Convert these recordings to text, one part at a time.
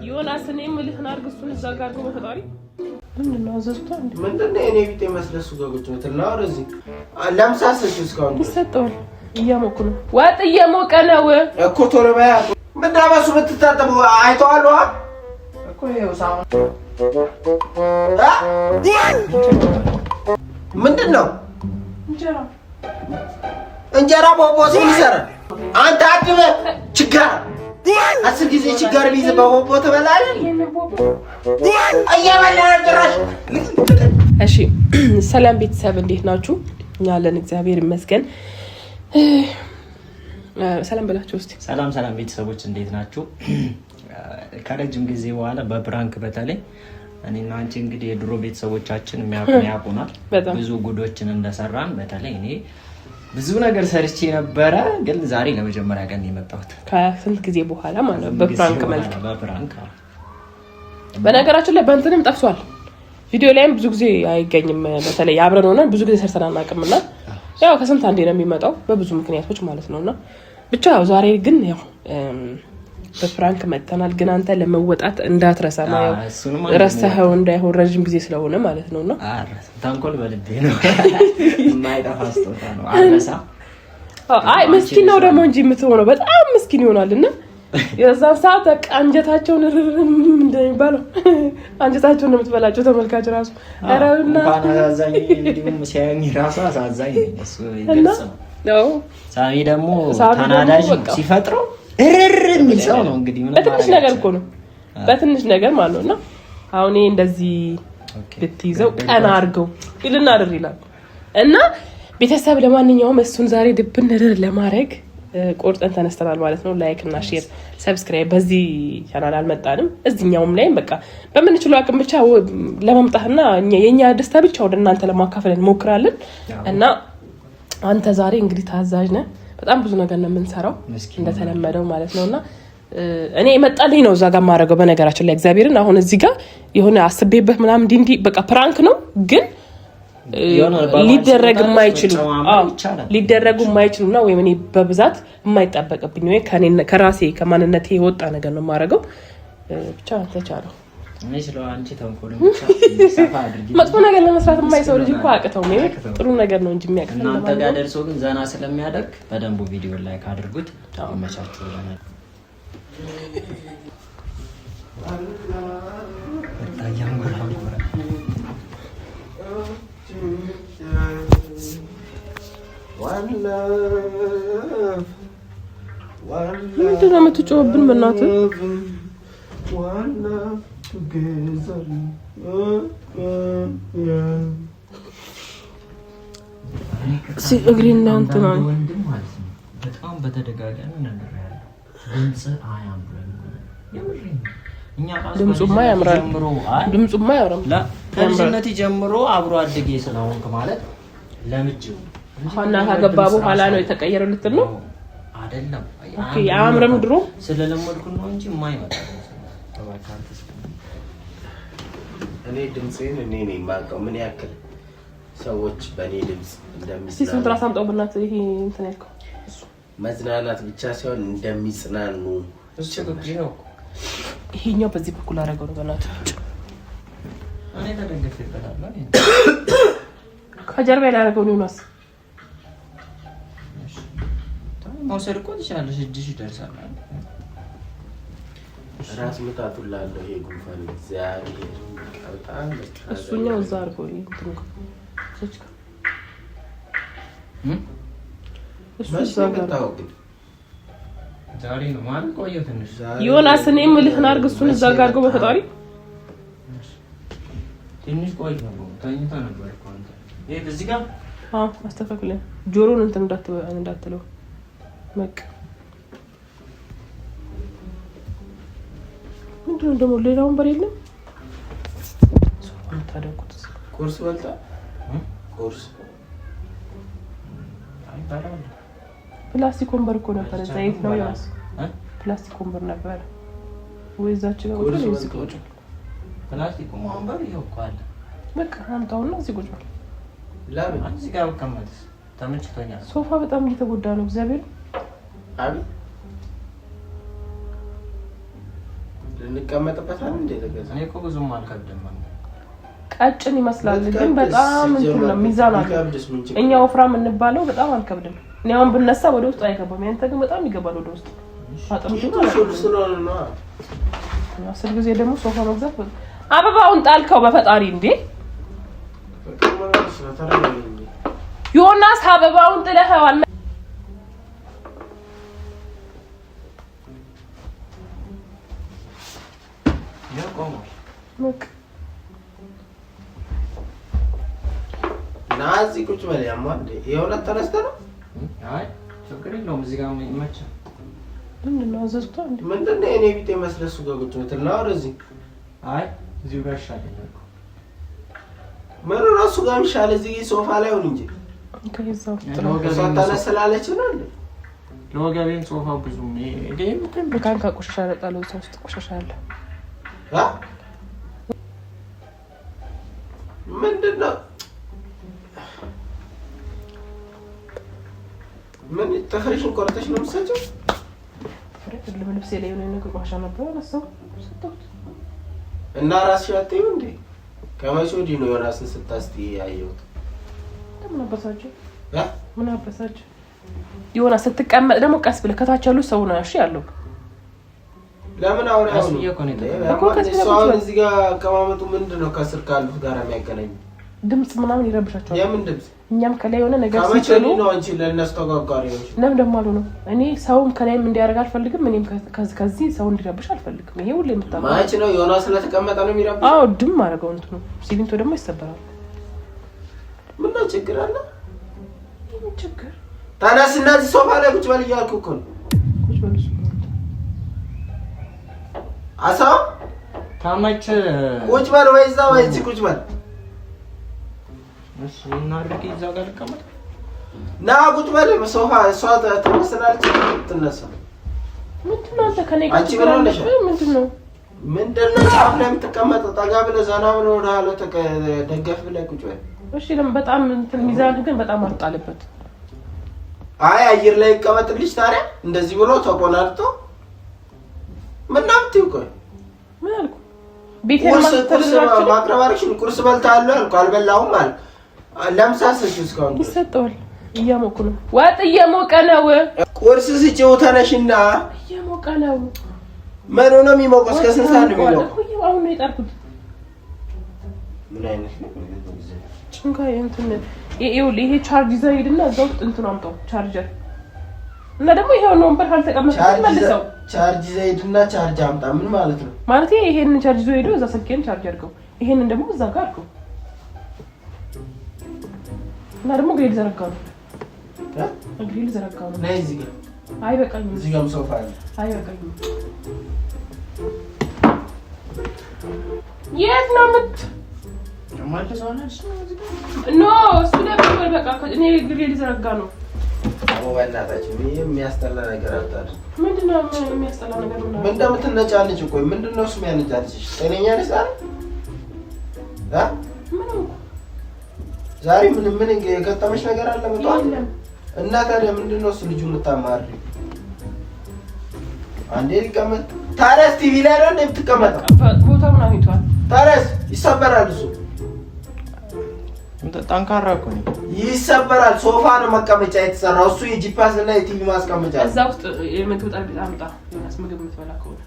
ዮናስ እኔ የምልህን አድርግ እሱን እዛ ጋር አድርጎ በፈጣሪ ምንድነው አዘዝቷ እንዴ? ምንድነው እኔ ቢጤ መስለሱ ጋር ቁጭ ብትልና ወደዚህ ለምሳሰች እስካሁን ይሰጠዋል። እያሞቁ ነው፣ ወጥ እየሞቀ ነው እኮ ቶሎ በያ። ምንዳባሱ ብትታጠቡ አይተዋል እኮ ይኸው ሳሙን ምንድነው እንጀራ ቦቦስ ይሰራ አንተ አድበ ችጋር 10 ጊዜ ችጋር ቢዝ በቦቦ ትበላለህ። ጭራሽ። እሺ ሰላም ቤተሰብ እንዴት ናችሁ? እኛ አለን እግዚአብሔር ይመስገን። ሰላም በላችሁ እስቲ። ሰላም ቤተሰቦች እንዴት ናችሁ? ከረጅም ጊዜ በኋላ በፕራንክ በተለይ እኔና አንቺ እንግዲህ የድሮ ቤተሰቦቻችን የሚያውቁናል ብዙ ጉዶችን እንደሰራን። በተለይ እኔ ብዙ ነገር ሰርቼ ነበረ፣ ግን ዛሬ ለመጀመሪያ ቀን የመጣሁት ከስንት ጊዜ በኋላ ማለት ነው በፕራንክ መልክ። በነገራችን ላይ በእንትንም ጠፍቷል፣ ቪዲዮ ላይም ብዙ ጊዜ አይገኝም። በተለይ አብረን ሆነን ብዙ ጊዜ ሰርተን አናውቅምና ያው ከስንት አንዴ ነው የሚመጣው በብዙ ምክንያቶች ማለት ነውና ብቻ ዛሬ ግን ያው በፍራንክ መጥተናል። ግን አንተ ለመወጣት እንዳትረሳ ነው ያው ረስተኸው እንዳይሆን ረጅም ጊዜ ስለሆነ ማለት ነውና ታንኮል በልቤ ነው የማይጠፋ ስጦታ ነው። አረሳ አይ ምስኪን ነው ደግሞ እንጂ የምትሆነው በጣም ምስኪን ይሆናልና የዛን ሰዓት አንጀታቸውን እንደሚባለው አንጀታቸውን የምትበላቸው ተመልካች ራሱ አራውና አሳዛኝ እንዲሁም ሲያዩኝ ራሱ አሳዛኝ እሱ ይገልጽ ነው። ሳሚ ደግሞ ተናዳጅ ሲፈጥረው የሚል ሰው ነው። እንግዲህ ምን በትንሽ ነገር እኮ ነው በትንሽ ነገር ማለት ነውና አሁን ይሄ እንደዚህ ብትይዘው ቀና አድርገው ይልና አድር ይላል እና ቤተሰብ ለማንኛውም እሱን ዛሬ ድብን ድር ለማድረግ ቆርጠን ተነስተናል ማለት ነው። ላይክ እና ሼር ሰብስክራይብ በዚህ ቻናል አልመጣንም እዚህኛውም ላይ በቃ በምንችለው አቅም ብቻ ለማምጣትና የኛ ደስታ ብቻ ወደ እናንተ ለማካፈል እንሞክራለን እና አንተ ዛሬ እንግዲህ ታዛዥ ነህ። በጣም ብዙ ነገር ነው የምንሰራው እንደተለመደው ማለት ነውና እኔ መጣልኝ ነው እዛ ጋር ማረገው። በነገራችን ላይ እግዚአብሔርን አሁን እዚህ ጋር የሆነ አስቤበት ምናምን እንዲ በቃ ፕራንክ ነው ግን ሊደረግ የማይችሉና ወይ እኔ በብዛት የማይጠበቅብኝ ወይ ከራሴ ከማንነቴ የወጣ ነገር ነው ማረገው። ብቻ ተቻለው እኔ ስለው አንቺ ተንኮል መጥፎ ነገር ለመስራት የማይሰው ልጅ እኮ አቅተው ነው ጥሩ ነገር ነው እንጂ የሚያቀርብ እና አንተ ጋር ደርሶ ግን ዘና ስለሚያደርግ በደንብ ቪዲዮ ላይክ አድርጉት። ይመቻችሁ ለማለት ምንድን ነው የምትጮህብን? በእናትህ እግሬና እንትና በጣም በተደጋጋሚ ነገር ያለ ድምጽ አያምርም። ድምጹማ ያምራል። ድምጹማ ያምራል። ከልጅነቴ ጀምሮ አብሮ አድጌ ስለሆንክ ማለት ለምጅው ሀና ካገባ በኋላ ነው የተቀየረው ልትል ነው አይደለም? ኦኬ ያምረም ድሮ ስለለመድኩ ነው እንጂ የማይመጣ ተባካንተስ እኔ ድምጼን እኔ ነኝ የማውቀው ምን ያክል ሰዎች በእኔ ድምጽ እንደሚጽናኑ። እስቲ ስንት ራስ አምጣው ብናት ይሄ እንትን ያልከው እሱ መዝናናት ብቻ ሳይሆን እንደሚጽናኑ እሱ ግብጂ ነው። ይሄኛው በዚህ በኩል አደረገው ነው በእናት እኔ ተደግፌበታለሁ። ከጀርባ ያደረገው ነው ዮናስ መውሰድ እኮ ትችላለሽ፣ እጅሽ ይደርሳል። ራስ ምታቱላለሁ ይሄ ጉንፋን እግዚአብሔር ቀጣን እሱኛው እዛ አድርገው እንትን እሱ እዛ ጋር ዛሬ ነው ማለት ቆየው ትንሽ ዮናስ እኔ የምልህን አድርግ እሱን እዛ ጋር አድርገው በፈጣሪ ትንሽ ቆይ ነው ታኝታ ነበር እኮ አንተ ይሄ እዚህ ጋር አስተካክለ ጆሮን እንትን እንዳትለው መቅ ምንድነው ደግሞ ሌላውን በር የለም። ታደርጉት ቁርስ በልታ ቁርስ አይ ባላው ፕላስቲክ ወንበር እኮ ነበር ዘይት ነው ያስ ፕላስቲክ ወንበር ነበር ወይ እዛች ጋር ወደ እዚህ ቁጭ ፕላስቲክ ወንበር ይኸው እኮ አለ። በቃ አምጣውና እዚህ ቁጭ በል። ለምን እዚህ ጋር ወከመት ተመችቶኛል። ሶፋ በጣም እየተጎዳ ነው እግዚአብሔር አቢ የሚቀመጥበታል እንዴ ለገዛ እኔ እኮ ብዙም አልከብድም ቀጭን ይመስላል ግን በጣም እንትን ነው ሚዛን አለው እኛ ወፍራም እንባለው በጣም አልከብድም እኔ አሁን ብነሳ ወደ ውስጥ አይገባም ያንተ ግን በጣም ይገባል ወደ ውስጥ አጥምቱ ስለሆነ ነው አስር ጊዜ ደግሞ ሶፋ መግዛት አበባውን ጣልከው በፈጣሪ እንዴ ዮናስ አበባውን ጥለኸዋል ናዚ ቁጭ በል ያማንዴ የሆነ ተነስተ ነው አይ ችግር የለውም እዚህ ጋር ይመች ምንድነው አዘዝኩት እንዴ ምንድነው የኔ ቢጤ መስለሱ ጋር ቁጭ ብትል ነው ወደዚህ አይ እዚሁ ጋር ይሻላል ምን ራሱ ጋር ይሻላል እዚህ ሶፋ ላይ ሆነ እንጂ ከዛው ተነስላለች ነው እንዴ ለወገቤን ሶፋው ብዙም ይሄ በካንካ ቆሻሻ ለጣለው ውስጥ ቆሻሻ አለ አ ምንድነው ምን ተፈሪሽን ቆርጠሽ ነው የምትሰጪው? ልብስ ላይ የሆነ ነገር ቆሻሻ ነበር አላሰው ሰጥቶት እና ራስሽ አትይው እንዴ ከመቼ ወዲህ ነው ራስን ስታስቲ ያየሁት? ምን አበሳጭ የሆነ ስትቀመጥ ደግሞ ቀስ ብለህ ከታች ያሉ ሰው ነው እሺ ያለው ለምን አውራው ነው እኮ ከሰው እዚህ ጋር አቀማመጡ ምንድነው ከስር ካሉት ጋር የሚያገናኝ ድምጽ ምናምን ይረብሻቸዋል የምን ድምጽ እኛም ከላይ የሆነ ነገር ሲጨሉ ነው እንጂ ለነሱ ተጓጓሪዎች ለምን ደሞ አሉ ነው እኔ ሰውም ከላይም እንዲያርግ አልፈልግም እኔም ከዚህ ሰው እንዲረብሽ አልፈልግም ይሄ ሁሉ የምታውቀው ማች ነው ዮናስ ስለተቀመጠ ነው የሚረብሽ አዎ ድም አረጋው እንትኑ ሲቪንቶ ደግሞ ይሰበራል ምን ነው ችግር አለ ምን ችግር ታናስና እዚህ ሶፋ ላይ ቁጭ በል እያልኩ እኮ ነው ቁጭ በል አሳ ታማች ቁጭ በል ወይዛ ወይዚ ቁጭ በል እሺ እናርግ ይዛው ጋር ልቀመጥ ና ቁጭ በል ሶፋ እሷ ተነስናለች ትነሳ ምንድነው አንተ ከኔ ጋር ምንድነው ጫፍ ላይ የምትቀመጠው ጠጋ ብለህ ዘና ብለህ ወደ ኋላ ደገፍ ብለህ ቁጭ በል እሺ ለምን በጣም እንትን ሚዛን ግን በጣም አጣለበት አይ አየር ላይ ይቀመጥልሽ ታዲያ እንደዚህ ብሎ ተቆናርጦ ምን ናምጥው ቆይ ምን አልኩ ቤቴን ማስተላለፍ ማቅረባርሽን ቁርስ በልታለሁ አልኩ አልበላሁም አልኩ ለምሳሰሽ እስካሁን ይሰጠዋል እያሞቁ ነው ዋጥ እየሞቀ ነው ቁርስ ስጪው ተነሽና እየሞቀ ነው ምን ነው የሚሞቀው እስከ ስንት ሰዓት ነው የሚሞቀው አሁን ነው የጠርኩት ምን አይነት ነው ጭንካ እንትን ይሄ ቻርጅ ዘይድና እዛው እንትን አምጣው ቻርጀር እና ደግሞ ይሄው ነምበር ካልተቀመጠ መልሰው ቻርጅ ዘይድና ቻርጅ አምጣ ምን ማለት ነው ማለት ይሄን ቻርጅ ዘይዱ እዛ ስልኬን ቻርጅ አድርገው ይሄንን ደግሞ እዛ ጋር አድርገው እና ደግሞ ግሪል ዘረጋው ግሪል ዘረጋው ነይ እዚህ ጋር አይበቃኝም እዚህ ጋር ሶፋ አለ አይበቃኝም የት ነው ምት ማለዛናሽ ኖ እሱ ደግሞ በቃ እኔ ግሪል ዘረጋ ነው ወላታችሁ የሚያስጠላ ነገር አጣል ምንድነው የሚያስጠላ ነገር ምን እንደምትነጫንጭ ቆይ ምንድነው እሱ የሚያነጫንጭሽ ጤነኛ ነሽ ምን ዛሬ ምን የከተመሽ ነገር አለ መጣው እና ታዲያ ምንድነው እሱ ልጁ መጣማሪ አንዴ ሊቀመጥ ታረስ ቲቪ ላይ ነው እንደምትቀመጥ ቦታው ነው አሚቷል ታረስ ይሰበራል እሱ እንደ ጠንካራ እኮ ነው ይሰበራል ሶፋ ነው መቀመጫ የተሰራው እሱ የጂፓስ እና የቲቪ ማስቀመጫ እዛ ውስጥ የምግብ ጠረጴዛ አምጣ ዮናስ ምግብ የምትበላ ከሆነ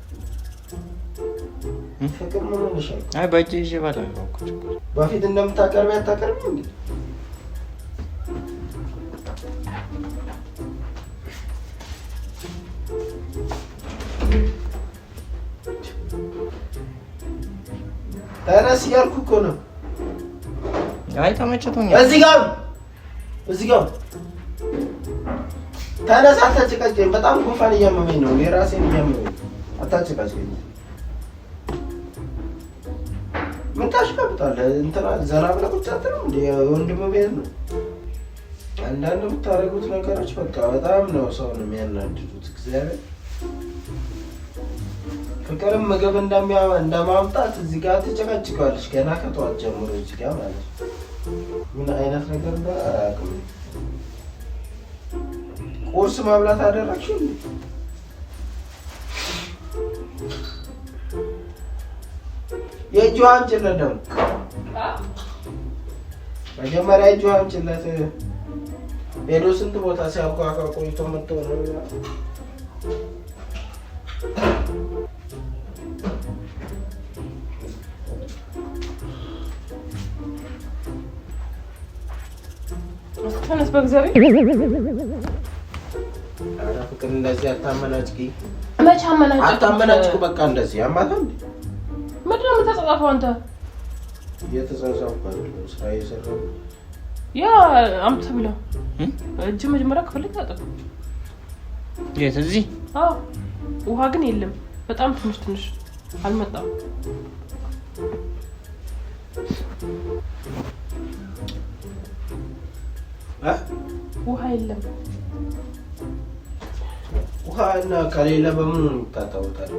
ፍቅር ምን ሆነሽ አይ በእጄ ይዤ እበላለሁ እኮ በፊት እንደምታቀርቢ አታቀርቢ እንዴ ታረስ ያልኩ እኮ ነው አይ ተመችቶኛል እዚህ ጋር ታነሳ አታጭቃጭኝ በጣም ጉንፋን እያመመኝ ነው ለራሴን እያመመኝ አታጭቃጭኝ ምን ታሽከብጣለህ እንትና ዘና ብለህ ቁጭ አትልም እንዴ ወንድም ቤት ነው አንዳንድ የምታደርጉት ነገሮች በቃ በጣም ነው ሰውን የሚያናድዱት እግዚአብሔር ፍቅርም ምግብ እንደማምጣት እዚህ ጋር ትጨቃጭቃለች ገና ከጧት ጀምሮ እዚህ ጋር ማለት ምን አይነት ነገር እንደአያውቅም ቁርስ ማብላት አደረግሽ እንዴ የእጇን ጭለት ነው መጀመሪያ የእጇን ጭለት ሄዶ ስንት ቦታ ሲያውቃቃ ቆይቶ መጥቶ ነው ተነስ በእግዚአብሔር አራ ፍቅር እንደዚህ አታመናጭቂ መቼ አታመናጭቁ በቃ እንደዚህ አማታም ምንድን ነው የምትጸጸፈው አንተ እየተጸጸፍኩ አይደለም ስራ እየሰራሁ ያ አምጥ ብላ እጅ መጀመሪያ ከፈለክ ታጠብ የት እዚህ ውሃ ግን የለም በጣም ትንሽ አልመጣም ውሃ የለም ውሃ እና ከሌለ በምን ነው የምታጣውታል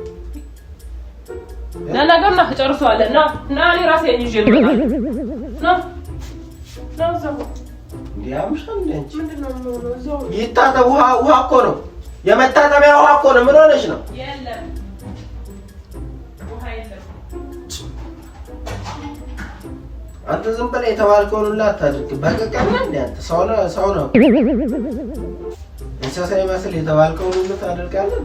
ለነገርና ጨርሷል እና እኔ ራሴ እንጂ ነው ዘው እንዲያምሻል እንጂ ምንድነው ዘው ይታጠብ ውሃ እኮ ነው የመታጠቢያ ውሃ እኮ ነው ምን ሆነሽ ነው የለም ውሃ የለም አንተ ዝም ብለህ የተባልከውን ሁሉ አታድርግ በቀቀና እንዴ አንተ ሰው ነው እንስሳ ይመስል የተባልከውን ሁሉ ታደርጋለህ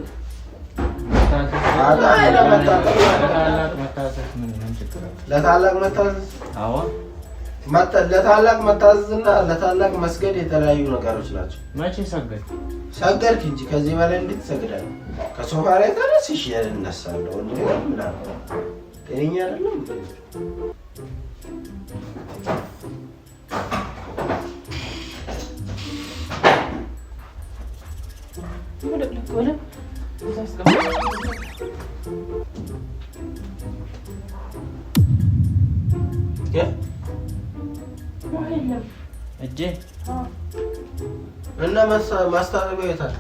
ለታላቅ መታዘዝ አዎ ለታላቅ መታዘዝና ለታላቅ መስገድ የተለያዩ ነገሮች ናቸው መቼ ሰገድክ እንጂ ከዚህ በላይ እንዴት ትሰግዳለህ ከሶፋ ላይ ተነስሽ እነሳለሁ እንዴ ምናምን ጤነኛ አይደለም ولا يا وين اجي انا ማስታጠቢያ የታል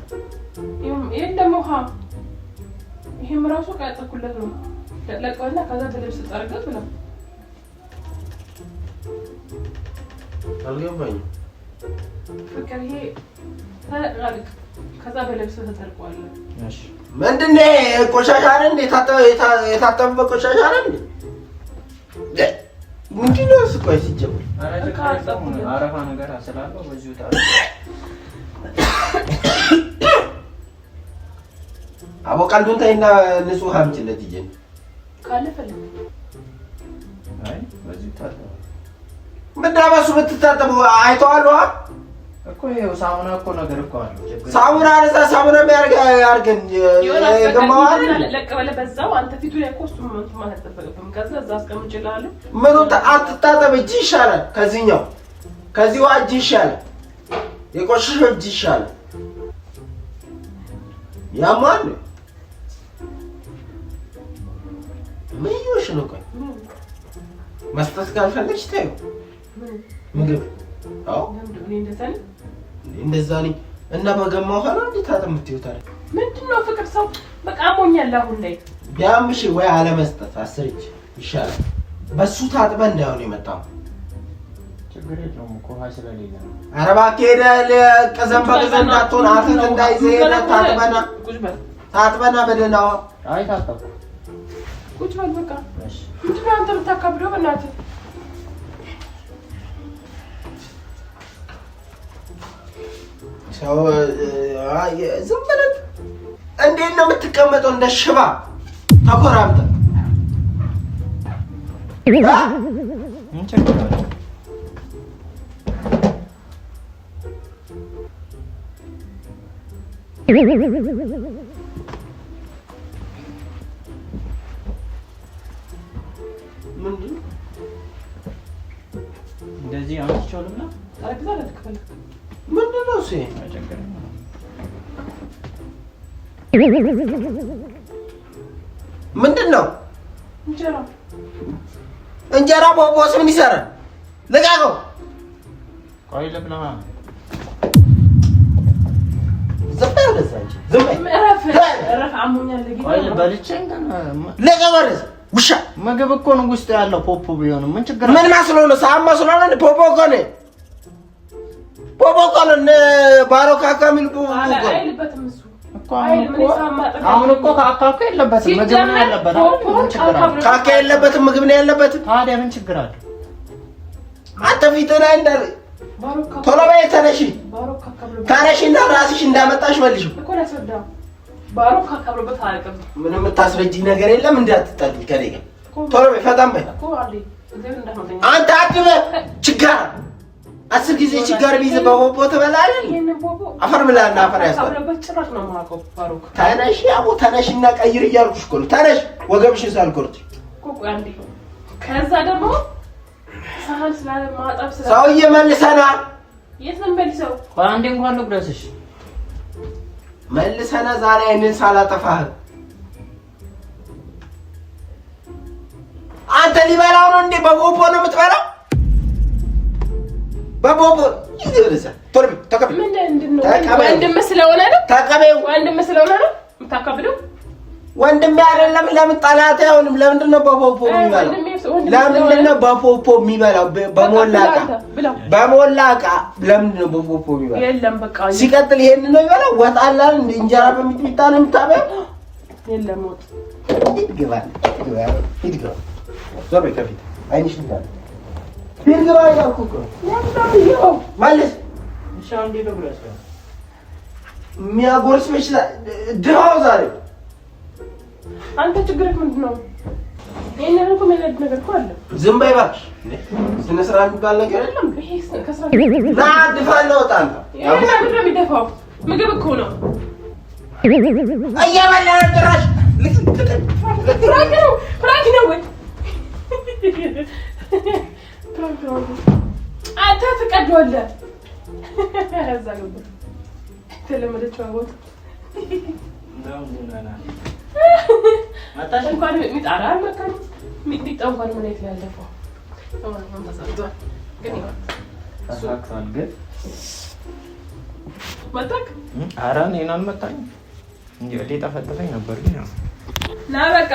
የለም ውሃ ይሄም ራሱ ካጠቁለት ነው ለቀቀውና ከዛ በልብስ ጠርገት ብላ አልገባኝም ፍቅር ይሄ ታላቅ ከዛ በልብስ ተጠርቋል እሺ ምንድነው ቆሻሻ አይደል የታጠበ ቆሻሻ አይደል ምንድነው እሱ ቆይ ሲጀምር አረፋ ነገር አሰላለው በዚሁ ታዲያ አቦቃልዱን ታይና ንጹህ አምጪለት ይጀን ካለ ፈለግ አይ በዚሁ ታዲያ ምንዳባሱ ብትታጠቡ አይተዋል እኮ ይሄው ሳሙና እኮ ነገር እኮ አለው ሳሙና አረዛ ሳሙና ያርገን የገማዋል ለቀበለ በዛው አንተ ፊቱ ላይ እኮ እሱ ምን ማለት ተፈቀደም ከዛ እዛ አስቀምጬልሃለሁ ምን አትታጠብ እጅ ይሻላል ከዚህኛው ከዚህው እጅ ይሻላል የቆሸሸው እጅ ይሻላል ያማን ምን ይወሽ ነው ቆይ መስጠት ካልፈለግሽ ታዩ ምግብ አዎ እንደዛ ነኝ እና በገማው ሆነ እንዴት አጥምጥው ታዲያ ምንድነው ፍቅር ሰው በቃ አሞኛል አሁን ላይ ቢያምሽ ወይ አለመስጠት አስርጭ ይሻላል በሱ ታጥበ እንዳይሆን የመጣው ችግር የለውም እኮ ሀስለሌላ ኧረ እባክህ ሄደህ ቀዘም በቀዘም እንዳትሆን አፍህ እንዳይዘህ ታጥበና በደህናው አይ ታጠብኩ ቁጭ በል በቃ እሺ ምንድነው አንተ የምታካብደው በእናትህ ሰው ዝም ብለህ እንዴት ነው የምትቀመጠው እንደ ሽባ ተኮራምተህ ምንድን እንደዚህ አንቺው ልብላ አረግዛ ለተከፈለ ምንድን ነው እሱ ምንድን ነው እንጀራ ቦቦስ ምን ይሰራል ለቃቀው ቆይ ልብላ ዝም በል ወደዛች ዝም በል እረፍ አሞኛል ለጌታ ቆይ በልቼን ለቀበረስ ውሻ ምግብ እኮ ነው ውስጥ ያለው ፖፖ ቢሆን ምን ችግር ምን መስሎ ነው ሳም መስሎ ነው ፖፖ እኮ ነው ፖፖ እኮ ነው ባሮካ ካሚል ፖፖ አይልበትም እሱ እኮ አሁን እኮ ካካ የለበትም ምግብ ነው ያለበት። ካካ የለበትም ምግብ ነው ያለበት። ታዲያ ምን ችግር አለ? አንተ ፊትህን አይደል ቶሎ በይ ተነሺና ራስሽ እንዳመጣሽ መልሽ እኮ ለሰዳ ባሮክ ካካብሎበት አያውቅም። ምንም የምታስረጂኝ ነገር የለም። እንዳትጣቂ ከኔ ጋር ቶሎ በይ ፈጣን በይ እኮ አለ አንተ አድበ ችጋር 10 ጊዜ ችጋር ቢይዝ በቦቦ ትበላለህ። አፈር ብላና አፈር ያስባል። ተነሽ አቦ ተነሽና ቀይር እያልኩሽ እኮ ነው። ተነሽ ወገብሽን ሳልቆርጥ ከዛ ደግሞ ሳህን ስላለ ማጣብ ስላለ ሰውዬ መልሰና የት ነው መልሰው? አንዴ እንኳን ልጉረስሽ መልሰና ዛሬ አይንን ሳላጠፋህ አንተ ሊበላው ነው እንዴ? በቦቦ ነው የምትበላው? በቦቦ ይዘርሳ ቶርብ ተቀበል። ምንድነው? ወንድም ስለሆነ ነው። ተቀበል። ወንድም ስለሆነ ነው የምታከብደው። ወንድም አይደለም። ለምን ጠላት አይሆንም? ለምንድን ነው በቦቦ የሚበላው? ለምንድን ነው በቦቦ የሚበላው? በሞላቃ ለምንድን ነው በቦቦ የሚበላው? የለም በቃ ሲቀጥል ይሄን ነው የሚበላው። ወጥ አላል እንደ እንጀራ በሚጥሚጣ ነው የምታበላው? የለም ወጥ ይገባል። ይገባል። ዞር በይ ከፊት አይንሽ እንዳለ ቢልግባ ያልኩህ ነው ማለት ሻው እንዴ ነው ብለሽ የሚያጎርስ በሽታ ድሃው ዛሬ አንተ ችግርህ ምንድነው? የኔን እኮ መለድ ነገር እኮ አለ። ዝም በይ እባክሽ። ስነ ስርዓት የሚባል ነገር የለም። ይሄ ከስራ ናድፋለሁ ወጣ አንተ ያው ምንድን ነው የሚደፋው? ምግብ እኮ ነው እየበላህ ጭራሽ ፍራንክ ነው ወይ አንተ ትቀደዋለህ። እዛ ገባ ተለመደችው አቦት ማታሽ እንኳን ሚጣራ መካን ሚጥጣ እንኳን ምን አይነት ያለፈው አሁን ተሳክቷል። ግን ይሄ ተሳክቷል። ግን መጣክ ኧረ እኔን አልመታኝም እንዴ? ወዴ ጠፈጠፈኝ ነበር ግን ያው ና በቃ